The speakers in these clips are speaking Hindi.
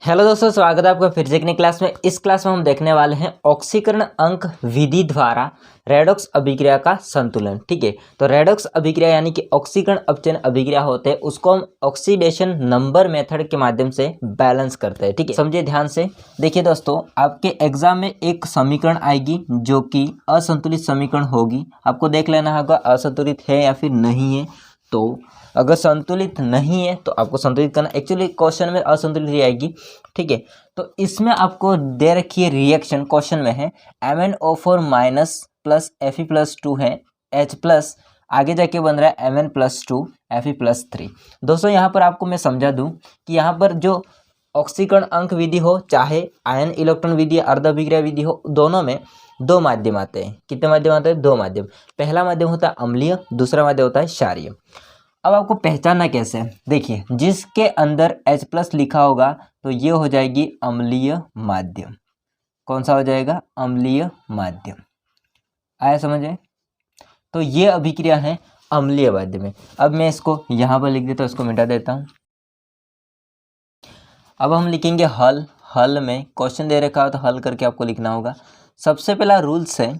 हेलो दोस्तों, स्वागत है आपका फिर से एक नई क्लास में। इस क्लास में हम देखने वाले हैं ऑक्सीकरण अंक विधि द्वारा रेडॉक्स अभिक्रिया का संतुलन। ठीक है, तो रेडॉक्स अभिक्रिया यानी कि ऑक्सीकरण अपचयन अभिक्रिया होते हैं, उसको हम ऑक्सीडेशन नंबर मेथड के माध्यम से बैलेंस करते हैं। ठीक है, समझिए ध्यान से। देखिए दोस्तों, आपके एग्जाम में एक समीकरण आएगी जो कि असंतुलित समीकरण होगी। आपको देख लेना होगा असंतुलित है या फिर नहीं है। तो अगर संतुलित नहीं है तो आपको संतुलित करना, एक्चुअली क्वेश्चन में असंतुलित ही आएगी। ठीक है, तो इसमें आपको दे रखी है रिएक्शन, क्वेश्चन में है MnO4 माइनस प्लस Fe+2 है H प्लस, आगे जाके बन रहा है Mn+2 Fe+3। दोस्तों यहाँ पर आपको मैं समझा दूं कि यहाँ पर जो ऑक्सीकरण अंक विधि हो, चाहे आयन इलेक्ट्रॉन विधि या अर्ध अभिक्रिया विधि हो, दोनों में दो माध्यम आते हैं। कितने माध्यम आते हैं? दो माध्यम। पहला माध्यम होता है अम्लीय, दूसरा माध्यम होता है क्षारीय। अब आपको पहचानना कैसे है? देखिए, जिसके अंदर H+ लिखा होगा तो ये हो जाएगी अम्लीय माध्यम। कौन सा हो जाएगा? अम्लीय माध्यम। आया समझ में? तो ये अभिक्रिया है अम्लीय माध्यम में। अब मैं इसको यहाँ पर लिख देता हूँ, इसको मिटा देता हूँ। अब हम लिखेंगे हल। हल में क्वेश्चन दे रखा हो तो हल करके आपको लिखना होगा। सबसे पहला रूल्स है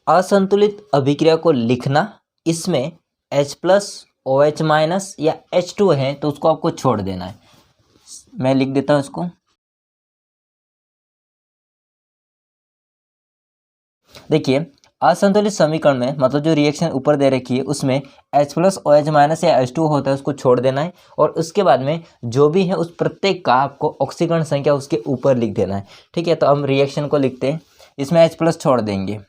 असंतुलित अभिक्रिया को लिखना। इसमें H+ OH- या H2 है तो उसको आपको छोड़ देना है। मैं लिख देता हूं इसको। देखिए, असंतुलित समीकरण में मतलब जो रिएक्शन ऊपर दे रखी है उसमें H+ OH- या H2 होता है, उसको छोड़ देना है। और उसके बाद में जो भी है उस प्रत्येक का आपको ऑक्सीकरण संख्या उसके ऊपर लिख देना है। ठीक है, तो हम रिएक्शन को लिखते हैं। इसमें H+ छोड़ देंगे।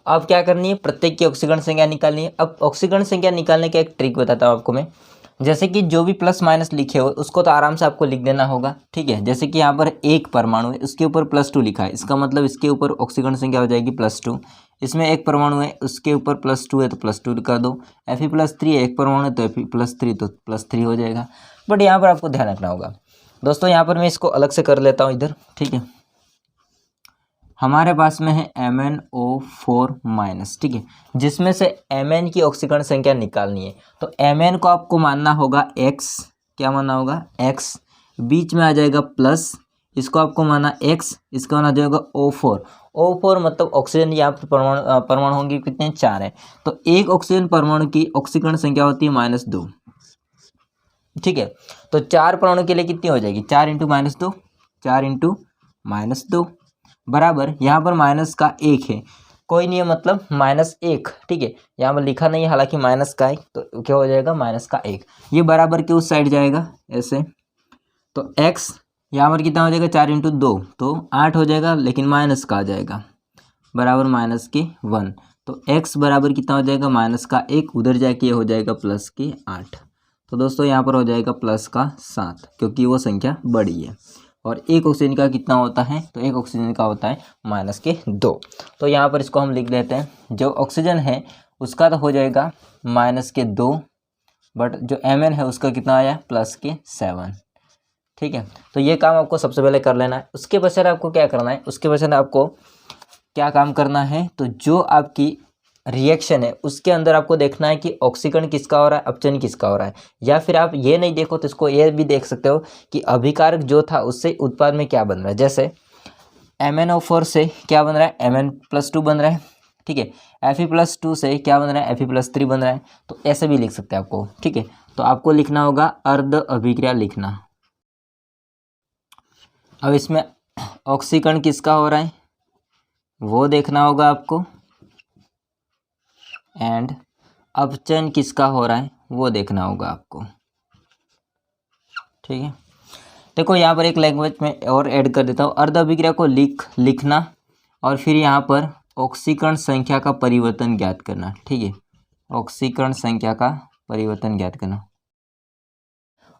अब क्या करनी है? प्रत्येक की ऑक्सीकरण संख्या निकालनी है। अब ऑक्सीकरण संख्या निकालने का एक ट्रिक बताता हूँ आपको मैं। जैसे कि जो भी प्लस माइनस लिखे हो उसको तो आराम से आपको लिख देना होगा। ठीक है, जैसे कि यहाँ पर एक परमाणु है, उसके ऊपर +2 लिखा है, इसका मतलब इसके ऊपर ऑक्सीकरण संख्या हो जाएगी +2। इसमें एक परमाणु है, उसके ऊपर +2 है तो +2 लिखा दो। Fe+3 है, एक परमाणु है तो Fe+3 तो +3 हो जाएगा। बट यहाँ पर आपको ध्यान रखना होगा दोस्तों, यहाँ पर मैं इसको अलग से कर लेता हूँ इधर। ठीक है, हमारे पास में है MnO4-, ठीक है, जिसमें से Mn की ऑक्सीकरण संख्या निकालनी है। तो Mn को आपको मानना होगा x। क्या मानना होगा? x। बीच में आ जाएगा प्लस, इसको आपको माना x, इसका माना जाएगा O4। O4 मतलब ऑक्सीजन, यहाँ पर परमाणु होंगे कितने? 4 है। तो एक ऑक्सीजन परमाणु की ऑक्सीकरण संख्या होती है -2। ठीक है, तो 4 परमाणु के लिए कितनी हो जाएगी? 4 × -2, 4 × -2 बराबर, यहाँ पर माइनस का 1 है, कोई नहीं है, मतलब -1। ठीक है, यहाँ पर लिखा नहीं है हालांकि माइनस का 1, तो क्या हो जाएगा? -1। ये बराबर के उस साइड जाएगा ऐसे। तो x यहाँ पर कितना हो जाएगा? 4 × 2 तो 8 हो जाएगा, लेकिन माइनस का आ जाएगा बराबर -1। तो x बराबर कितना हो जाएगा? -1। उधर जाके ये हो जाएगा +8। तो दोस्तों यहाँ पर हो जाएगा +7, क्योंकि वो संख्या बड़ी है। और एक ऑक्सीजन का कितना होता है? तो एक ऑक्सीजन का होता है -2। तो यहाँ पर इसको हम लिख देते हैं, जो ऑक्सीजन है उसका तो हो जाएगा -2, बट जो Mn है उसका कितना आया? +7। ठीक है, तो ये काम आपको सबसे पहले कर लेना है। उसके पश्चात आपको क्या करना है? उसके पश्चात आपको क्या काम करना है? तो जो आपकी रिएक्शन है उसके अंदर आपको देखना है कि ऑक्सीकरण किसका हो रहा है, अपचयन किसका हो रहा है। या फिर आप ये नहीं देखो तो इसको ये भी देख सकते हो कि अभिकारक जो था उससे उत्पाद में क्या बन रहा है। जैसे MnO4 से क्या बन रहा है? Mn+2 बन रहा है। ठीक है, Fe+2 से क्या बन रहा है? Fe+3 बन रहा है। तो ऐसे भी लिख सकते हैं आपको। ठीक है, तो आपको लिखना होगा अर्ध अभिक्रिया लिखना। अब इसमें ऑक्सीकरण किसका हो रहा है वो देखना होगा आपको, एंड अपचयन किसका हो रहा है वो देखना होगा आपको। ठीक है, देखो यहाँ पर एक लैंग्वेज में और ऐड कर देता हूँ। अर्ध अभिक्रिया को लिखना और फिर यहाँ पर ऑक्सीकरण संख्या का परिवर्तन ज्ञात करना। ठीक है, ऑक्सीकरण संख्या का परिवर्तन ज्ञात करना।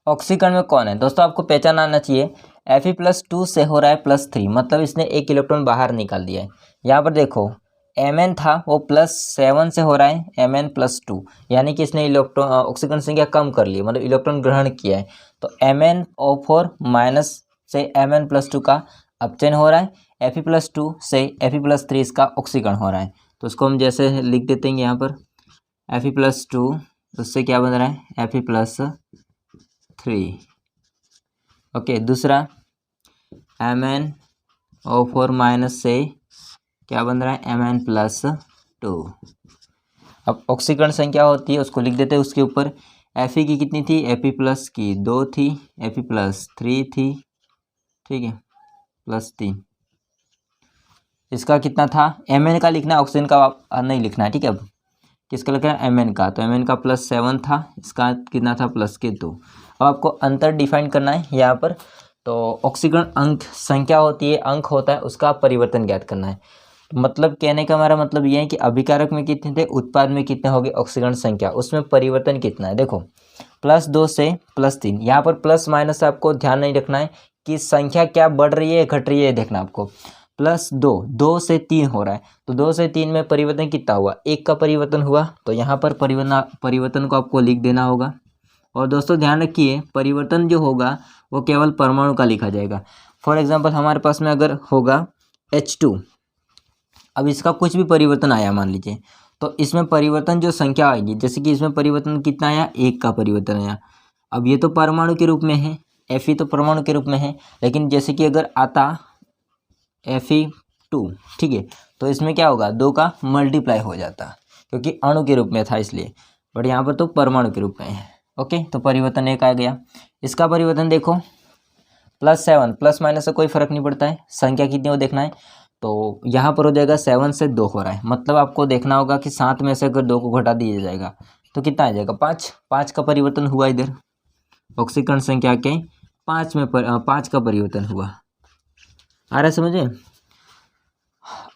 ऑक्सीकरण में कौन है दोस्तों? आपको पहचान आना चाहिए। Fe+2 से हो रहा है +3, मतलब इसने एक इलेक्ट्रॉन बाहर निकाल दिया है। यहाँ पर देखो Mn था वो +7 से हो रहा है Mn+2, यानी कि इसने इलेक्ट्रॉन ऑक्सीकरण संख्या कम कर ली, मतलब इलेक्ट्रॉन ग्रहण किया है। तो MnO4- से Mn+2 का अपचयन हो रहा है, Fe+2 से Fe+3 इसका ऑक्सीकरण हो रहा है। तो उसको हम जैसे लिख देते हैं यहाँ पर Fe+2, उससे क्या बन रहा है? Fe+3 3। ओके, दूसरा MnO4- से क्या बन रहा है, Mn+2। अब ऑक्सीकरण संख्या होती है उसको लिख देते हैं, उसके ऊपर Fe की कितनी थी, Fe+ की 2 थी, Fe+3 थी, ठीक है, +3। इसका कितना था, Mn का लिखना है, ऑक्सीजन का नहीं लिखना है, ठीक है। अब किसका लिखना है, Mn का, तो Mn का +7 था, इसका कितना था, +2। अब आपको अंतर डिफाइन करना है यहाँ पर। तो ऑक्सीकरण अंक संख्या होती है, अंक होता है, उसका परिवर्तन ज्ञात करना है। मतलब कहने का हमारा मतलब ये है कि अभिकारक में कितने थे, उत्पाद में कितने हो गए ऑक्सीकरण संख्या, उसमें परिवर्तन कितना है। देखो +2 से +3, यहाँ पर प्लस माइनस आपको ध्यान नहीं रखना है कि संख्या क्या बढ़ रही है घट रही है, देखना आपको। +2 से 3 हो रहा है, तो 2 से 3 में परिवर्तन कितना हुआ, 1 का परिवर्तन हुआ, तो यहाँ पर परिवर्तन को आपको लिख देना होगा। और दोस्तों ध्यान रखिए, परिवर्तन जो होगा वो केवल परमाणु का लिखा जाएगा। फॉर एग्जाम्पल हमारे पास में अगर होगा H2, अब इसका कुछ भी परिवर्तन आया मान लीजिए, तो इसमें परिवर्तन जो संख्या आएगी, जैसे कि इसमें परिवर्तन कितना आया, 1 का परिवर्तन आया। अब ये तो परमाणु के रूप में है, Fe तो परमाणु के रूप में है, लेकिन जैसे कि अगर आता Fe2, ठीक है, तो इसमें क्या होगा, 2 का मल्टीप्लाई हो जाता, क्योंकि अणु के रूप में था इसलिए, बट यहाँ पर तो परमाणु के रूप में है। ओके, तो परिवर्तन 1 आ गया। इसका परिवर्तन देखो +7, प्लस माइनस से कोई फर्क नहीं पड़ता है, संख्या कितनी हो देखना है, तो यहाँ पर हो जाएगा 7 से 2 हो रहा है, मतलब आपको देखना होगा कि 7 में से अगर 2 को घटा दिया जाएगा तो कितना आ जाएगा, 5 का परिवर्तन हुआ इधर, ऑक्सीकरण संख्या के 5 का परिवर्तन हुआ। आ रहा है समझ में।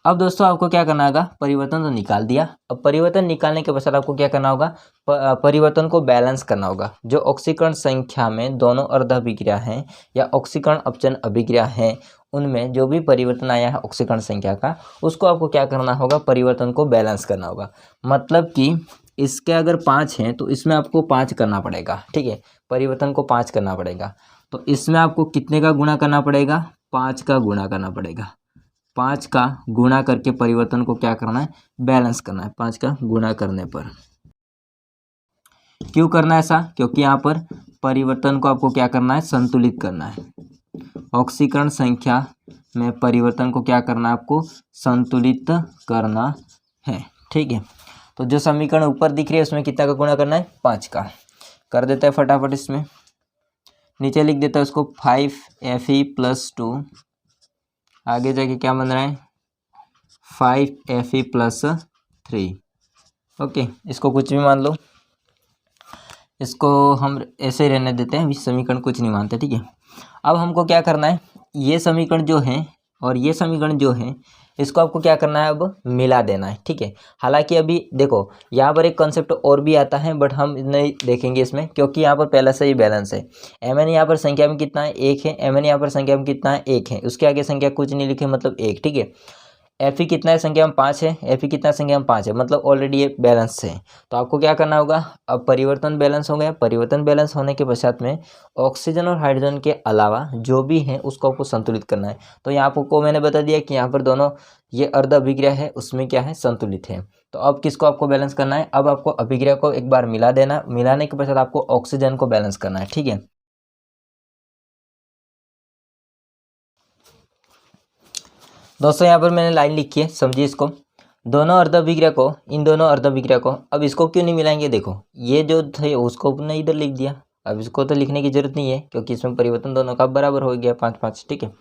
अब दोस्तों आपको क्या करना होगा, परिवर्तन तो निकाल दिया, अब परिवर्तन निकालने के पश्चात आपको क्या करना होगा, परिवर्तन को बैलेंस करना होगा। जो ऑक्सीकरण संख्या में दोनों अर्ध अभिक्रिया हैं या ऑक्सीकरण अपचयन अभिक्रिया हैं, उनमें जो भी परिवर्तन आया है ऑक्सीकरण संख्या का, उसको आपको क्या करना होगा, परिवर्तन को बैलेंस करना होगा। मतलब कि इसके अगर 5 हैं तो इसमें आपको 5 करना पड़ेगा, ठीक है, परिवर्तन को 5 करना पड़ेगा, तो इसमें आपको कितने का गुणा करना पड़ेगा, 5 का गुणा करना पड़ेगा। 5 का गुणा करके परिवर्तन को क्या करना है, बैलेंस करना है 5 का गुणा करने पर। क्यों करना है ऐसा, क्योंकि यहाँ पर परिवर्तन को आपको क्या करना है, संतुलित करना है। ऑक्सीकरण संख्या में परिवर्तन को क्या करना है, आपको संतुलित करना है, ठीक है। तो जो समीकरण ऊपर दिख रही है उसमें कितना का गुणा करना है, 5 का। कर देता है फटाफट, इसमें नीचे लिख देता है उसको 5Fe+2, आगे जाके क्या बन रहा है, 5Fe+3। ओके, इसको कुछ भी मान लो, इसको हम ऐसे ही रहने देते हैं, अभी समीकरण कुछ नहीं मानते, ठीक है। अब हमको क्या करना है, ये समीकरण जो है और ये समीकरण जो है, इसको आपको क्या करना है, अब मिला देना है, ठीक है। हालांकि अभी देखो यहाँ पर एक कॉन्सेप्ट और भी आता है, बट हम नहीं देखेंगे इसमें, क्योंकि यहाँ पर पहले से ही बैलेंस है। Mn यहाँ पर संख्या में कितना है, 1 है, Mn यहाँ पर संख्या में कितना है, 1 है, उसके आगे संख्या कुछ नहीं लिखे, मतलब 1, ठीक है। Fe कितना है, संख्या में 5 है, Fe कितना संख्या में 5 है, मतलब ऑलरेडी ये बैलेंस है। तो आपको क्या करना होगा, अब परिवर्तन बैलेंस हो गया, परिवर्तन बैलेंस होने के पश्चात में ऑक्सीजन और हाइड्रोजन के अलावा जो भी है उसको आपको संतुलित करना है। तो यहाँ आपको मैंने बता दिया कि यहाँ पर दोनों ये अर्ध अभिक्रिया है, उसमें क्या है, संतुलित है। तो अब किसको आपको बैलेंस करना है, अब आपको अभिक्रिया को एक बार मिला देना, मिलाने के पश्चात आपको ऑक्सीजन को बैलेंस करना है, ठीक है। दोस्तों यहाँ पर मैंने लाइन लिखी है, समझिए इसको, दोनों अर्ध अभिक्रिया को, इन दोनों अर्ध अभिक्रिया को, अब इसको क्यों नहीं मिलाएंगे, देखो ये जो थे उसको अपने इधर लिख दिया, अब इसको तो लिखने की जरूरत नहीं है, क्योंकि इसमें परिवर्तन दोनों का बराबर हो गया 5-5, ठीक है।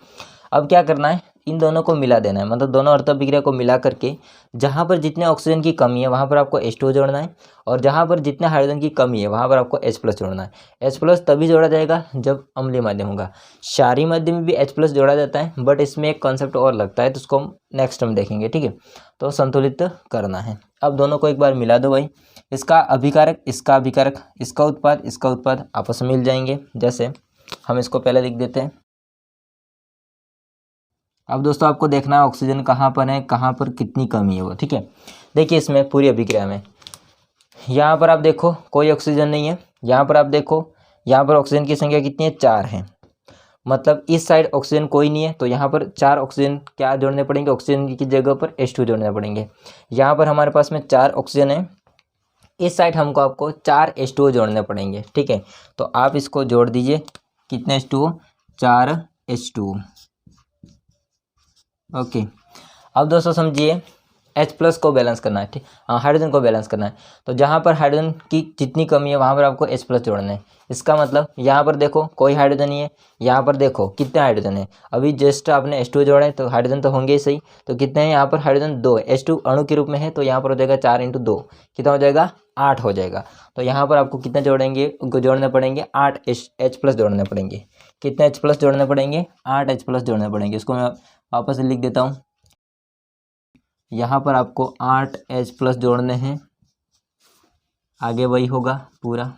अब क्या करना है, इन दोनों को मिला देना है, मतलब दोनों अर्ध अभिक्रिया को मिला करके जहाँ पर जितने ऑक्सीजन की कमी है वहाँ पर आपको H2 जोड़ना है, और जहाँ पर जितने हाइड्रोजन की कमी है वहाँ पर आपको H+ जोड़ना है। H+ तभी जोड़ा जाएगा जब अम्लीय माध्यम होगा। क्षारीय माध्यम में भी H+ जोड़ा जाता है, बट इसमें एक कॉन्सेप्ट और लगता है, तो उसको हम नेक्स्ट में देखेंगे, ठीक है। तो संतुलित करना है। अब दोनों को एक बार मिला दो भाई, इसका अभिकारक, इसका अभिकारक, इसका उत्पाद आपस में मिल जाएंगे। जैसे हम इसको पहले लिख देते हैं। अब दोस्तों आपको देखना है ऑक्सीजन कहाँ पर है, कहाँ पर कितनी कमी है वो, ठीक है। देखिए इसमें पूरी अभिक्रिया में यहाँ पर आप देखो कोई ऑक्सीजन नहीं है, यहाँ पर आप देखो यहाँ पर ऑक्सीजन की संख्या कितनी है, 4 है, मतलब इस साइड ऑक्सीजन कोई नहीं है, तो यहाँ पर 4 ऑक्सीजन क्या जोड़ने पड़ेंगे, ऑक्सीजन की जगह पर H2 जोड़ने पड़ेंगे। यहाँ पर हमारे पास में 4 ऑक्सीजन है, इस साइड हमको आपको 4 H2O जोड़ने पड़ेंगे, ठीक है। तो आप इसको जोड़ दीजिए, कितने H2O, 4 H2O। ओके, अब दोस्तों समझिए H+ को बैलेंस करना है, ठीक, हाँ, हाइड्रोजन को बैलेंस करना है। तो जहाँ पर हाइड्रोजन की जितनी कमी है वहाँ पर आपको H+ जोड़ना है। इसका मतलब यहाँ पर देखो कोई हाइड्रोजन नहीं है, यहाँ पर देखो कितने हाइड्रोजन है, अभी जस्ट आपने H2 जोड़ा है तो हाइड्रोजन तो होंगे ही सही। तो कितने हैं यहाँ पर हाइड्रोजन, 2 H2 अणु के रूप में है, तो यहाँ पर हो जाएगा 4 × 2, कितना हो जाएगा, 8 हो जाएगा। तो यहाँ पर आपको कितने जोड़ेंगे, उनको जोड़ने पड़ेंगे 8 H+ जोड़ने पड़ेंगे। कितने H+ जोड़ने पड़ेंगे, 8 H+ जोड़ने पड़ेंगे। इसको मैं वापस लिख देता हूँ, यहाँ पर आपको 8 H+ जोड़ने हैं, आगे वही होगा पूरा।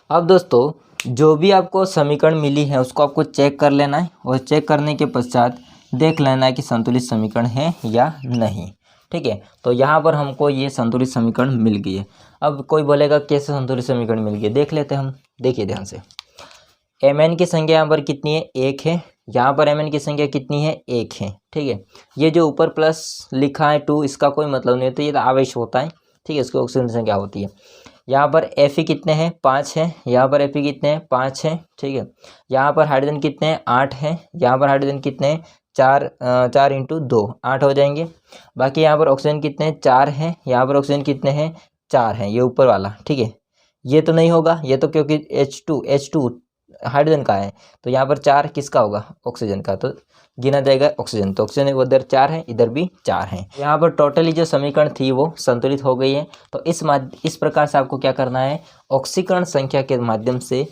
अब दोस्तों जो भी आपको समीकरण मिली है उसको आपको चेक कर लेना है, और चेक करने के पश्चात देख लेना है कि संतुलित समीकरण है या नहीं, ठीक है। तो यहाँ पर हमको ये संतुलित समीकरण मिल गई है। अब कोई बोलेगा कैसे संतुलित समीकरण मिल गई, देख लेते हैं हम। देखिए ध्यान से, Mn की संख्या यहाँ पर कितनी है, 1 है। यहाँ पर Mn की संख्या कितनी है, 1 है, ठीक है। ये जो ऊपर प्लस लिखा है 2, इसका कोई मतलब नहीं होता, ये तो आवेश होता है, ठीक है, इसकी ऑक्सीजन संख्या होती है। यहाँ पर Fe कितने हैं, 5 है। यहाँ पर Fe कितने हैं, 5 है, ठीक है। यहाँ पर हाइड्रोजन कितने हैं, 8 है। यहाँ पर हाइड्रोजन कितने हैं, 4 × 2 8 हो जाएंगे। बाकी यहाँ पर ऑक्सीजन कितने हैं, 4 हैं। यहाँ पर ऑक्सीजन कितने हैं, 4 हैं, ये ऊपर वाला, ठीक है। ये तो नहीं होगा, ये तो क्योंकि H2 हाइड्रोजन का है, तो यहाँ पर 4 किसका होगा, ऑक्सीजन का, तो गिना जाएगा ऑक्सीजन। तो ऑक्सीजन उधर 4 है, इधर भी 4 है। यहाँ पर टोटली जो समीकरण थी वो संतुलित हो गई है। तो इस प्रकार से आपको क्या करना है, ऑक्सीकरण संख्या के माध्यम से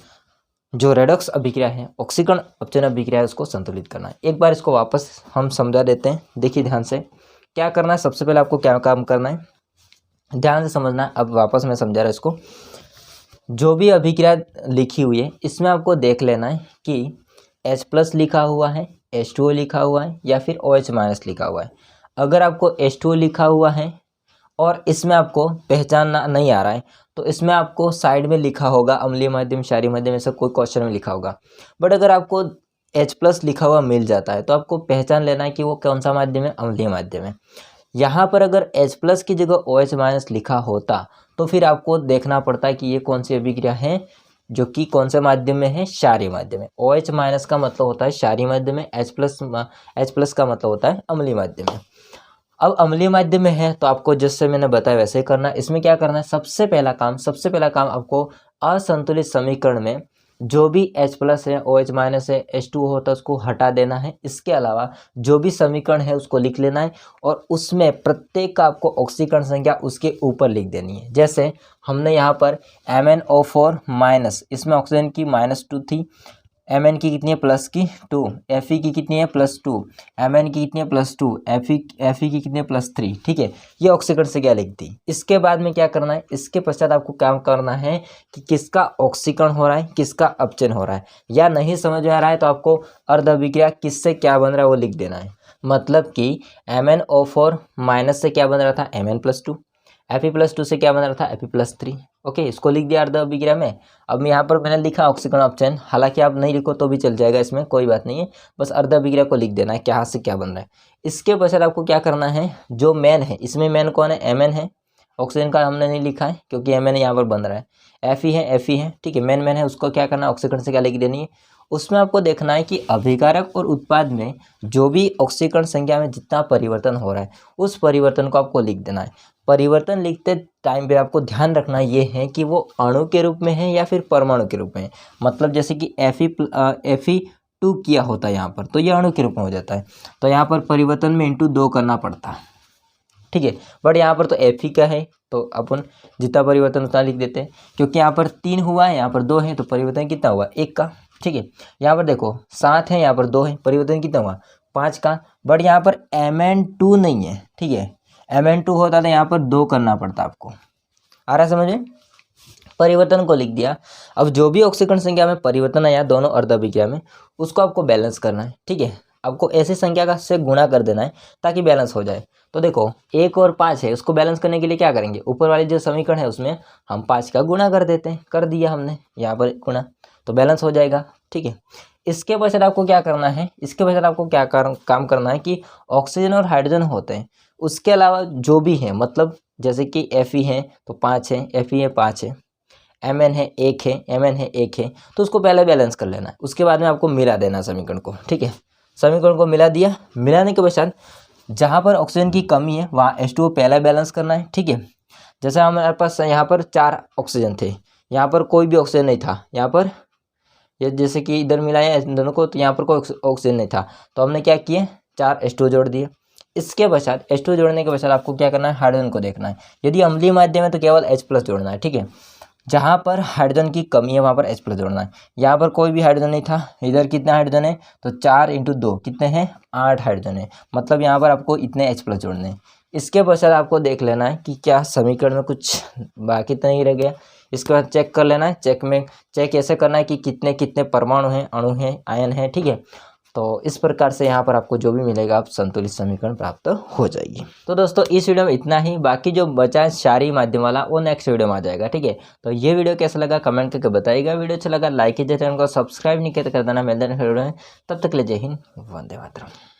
जो रेडॉक्स अभिक्रिया है, ऑक्सीकरण अपचयन अभिक्रिया है, उसको संतुलित करना है। एक बार इसको वापस हम समझा देते हैं, देखिए ध्यान से क्या करना है। सबसे पहले आपको क्या काम करना है, ध्यान से समझना है। अब वापस मैं समझा रहा इसको, जो भी अभिक्रिया लिखी हुई है इसमें आपको देख लेना है कि H+ लिखा हुआ है, H2O लिखा हुआ है, या फिर OH- लिखा हुआ है। अगर आपको H2O लिखा हुआ है और इसमें आपको पहचानना नहीं आ रहा है, तो इसमें आपको साइड में लिखा होगा अम्लीय माध्यम, क्षारीय माध्यम, ऐसा कोई क्वेश्चन में लिखा होगा। बट अगर आपको H+ लिखा हुआ मिल जाता है तो आपको पहचान लेना है कि वो कौन सा माध्यम है, अम्लीय माध्यम है। यहाँ पर अगर H+ की जगह OH- लिखा होता तो फिर आपको देखना पड़ता है कि ये कौन सी अभिक्रिया है जो कि कौन से माध्यम में है, क्षारीय माध्यम में। OH- का मतलब होता है क्षारीय माध्यम में, H+ का मतलब होता है अम्लीय माध्यम में। अब अम्लीय माध्यम में है तो आपको जैसे मैंने बताया वैसे ही करना है। इसमें क्या करना है, सबसे पहला काम आपको असंतुलित समीकरण में जो भी H+ है, OH- है, H2O होता है, उसको हटा देना है। इसके अलावा जो भी समीकरण है उसको लिख लेना है, और उसमें प्रत्येक का आपको ऑक्सीकरण संख्या उसके ऊपर लिख देनी है। जैसे हमने यहाँ पर MnO4-, इसमें ऑक्सीजन की -2 थी, Mn की कितनी है, +2, Fe की कितनी है, +2, Mn की कितनी है, +2, Fe की कितनी है, +3, ठीक है। ये ऑक्सीकरण संख्या लिख दी। इसके बाद में क्या करना है, इसके पश्चात आपको क्या करना है कि किसका ऑक्सीकरण हो रहा है, किसका अपचयन हो रहा है, या नहीं समझ में आ रहा है तो आपको अर्ध अभिक्रिया किससे क्या बन रहा है वो लिख देना है। मतलब कि MnO4- से क्या बन रहा था, Mn+2, Fe+2 से क्या बन रहा था, Fe+3। ओके, इसको लिख दिया अर्ध अभिक्रिया में। अब यहाँ पर मैंने लिखा ऑक्सीकरण अपचयन, हालांकि आप नहीं लिखो तो भी चल जाएगा, इसमें कोई बात नहीं है, बस अर्ध अभिक्रिया को लिख देना है क्या से क्या बन रहा है। इसके पश्चात आपको क्या करना है, जो मेन है, इसमें मेन कौन है, Mn है। ऑक्सीजन का हमने नहीं लिखा है क्योंकि Mn यहाँ पर बन रहा है। Fe है, ठीक है, मेन है, उसको क्या करना है, ऑक्सीकरण से क्या लिख देनी है। उसमें आपको देखना है कि अभिकारक और उत्पाद में जो भी ऑक्सीकरण संख्या में जितना परिवर्तन हो रहा है उस परिवर्तन को आपको लिख देना है। परिवर्तन लिखते टाइम पे आपको ध्यान रखना ये है कि वो अणु के रूप में है या फिर परमाणु के रूप में है। मतलब जैसे कि Fe2 किया होता है यहाँ पर, तो ये अणु के रूप में हो जाता है, तो यहाँ पर परिवर्तन में × 2 करना पड़ता है, ठीक है। बट यहाँ पर तो Fe का है तो अपन जितना परिवर्तन उतना लिख देते हैं, क्योंकि यहाँ पर 3 हुआ है, यहाँ पर 2 है, तो परिवर्तन कितना हुआ, 1 का, ठीक है। यहाँ पर देखो 7 है, यहाँ पर 2 है, परिवर्तन कितना हुआ, 5 का। बट यहाँ पर Mn2 नहीं है, ठीक है, Mn2 होता तो यहाँ पर 2 करना पड़ता आपको। आ रहा है समझ में, परिवर्तन को लिख दिया। अब जो भी ऑक्सीकरण संख्या में परिवर्तन आया दोनों अर्ध अभिक्रिया में, उसको आपको बैलेंस करना है, ठीक है। आपको ऐसी संख्या का से गुणा कर देना है ताकि बैलेंस हो जाए। तो देखो 1 और 5 है, उसको बैलेंस करने के लिए क्या करेंगे, ऊपर वाली जो समीकरण है उसमें हम 5 का गुणा कर देते हैं, कर दिया हमने यहाँ पर गुणा, तो बैलेंस हो जाएगा, ठीक है। इसके पश्चात आपको क्या करना है, इसके पश्चात आपको क्या काम करना है कि ऑक्सीजन और हाइड्रोजन होते हैं उसके अलावा जो भी है, मतलब जैसे कि Fe है तो 5 है, Fe है 5 है, Mn है 1 है, Mn है 1 है, तो उसको पहले बैलेंस कर लेना है। उसके बाद में आपको मिला देना समीकरण को, ठीक है। समीकरण को मिला दिया, मिलाने के पश्चात जहाँ पर ऑक्सीजन की कमी है वहाँ H2O पहले बैलेंस करना है, ठीक है। जैसे हमारे पास यहाँ पर 4 ऑक्सीजन थे, यहाँ पर कोई भी ऑक्सीजन नहीं था, यहाँ पर ये जैसे कि इधर मिलाया इन दोनों को, तो यहाँ पर कोई ऑक्सीजन नहीं था, तो हमने क्या किए 4 H2O जोड़ दिए। इसके पश्चात H2O जोड़ने के पश्चात आपको क्या करना है, हाइड्रोजन को देखना है। यदि अम्लीय माध्यम है तो केवल H+ जोड़ना है, ठीक है। जहाँ पर हाइड्रोजन की कमी है वहाँ पर H+ जोड़ना है। यहाँ पर कोई भी हाइड्रोजन नहीं था, इधर कितना हाइड्रोजन है, तो 4 × 2 कितने हैं, 8 हाइड्रोजन है, मतलब यहाँ पर आपको इतने H+ जोड़ने हैं। इसके पश्चात आपको देख लेना है कि क्या समीकरण में कुछ बाकी तो नहीं रह गया। इसके बाद चेक कर लेना है, चेक ऐसे करना है कि कितने कितने परमाणु हैं, अणु हैं, आयन हैं, ठीक है। तो इस प्रकार से यहाँ पर आपको जो भी मिलेगा आप संतुलित समीकरण प्राप्त हो जाएगी। तो दोस्तों इस वीडियो में इतना ही, बाकी जो बचा है क्षारीय माध्यम वाला वो नेक्स्ट वीडियो में आ जाएगा, ठीक है। तो ये वीडियो कैसा लगा कमेंट करके बताइएगा। वीडियो अच्छा लगा लाइक कीजिए, चैनल को सब्सक्राइब नहीं किया तो कर देना। मिलते हैं वीडियो में, तब तक के लिए जय हिंद, वंदे मातरम।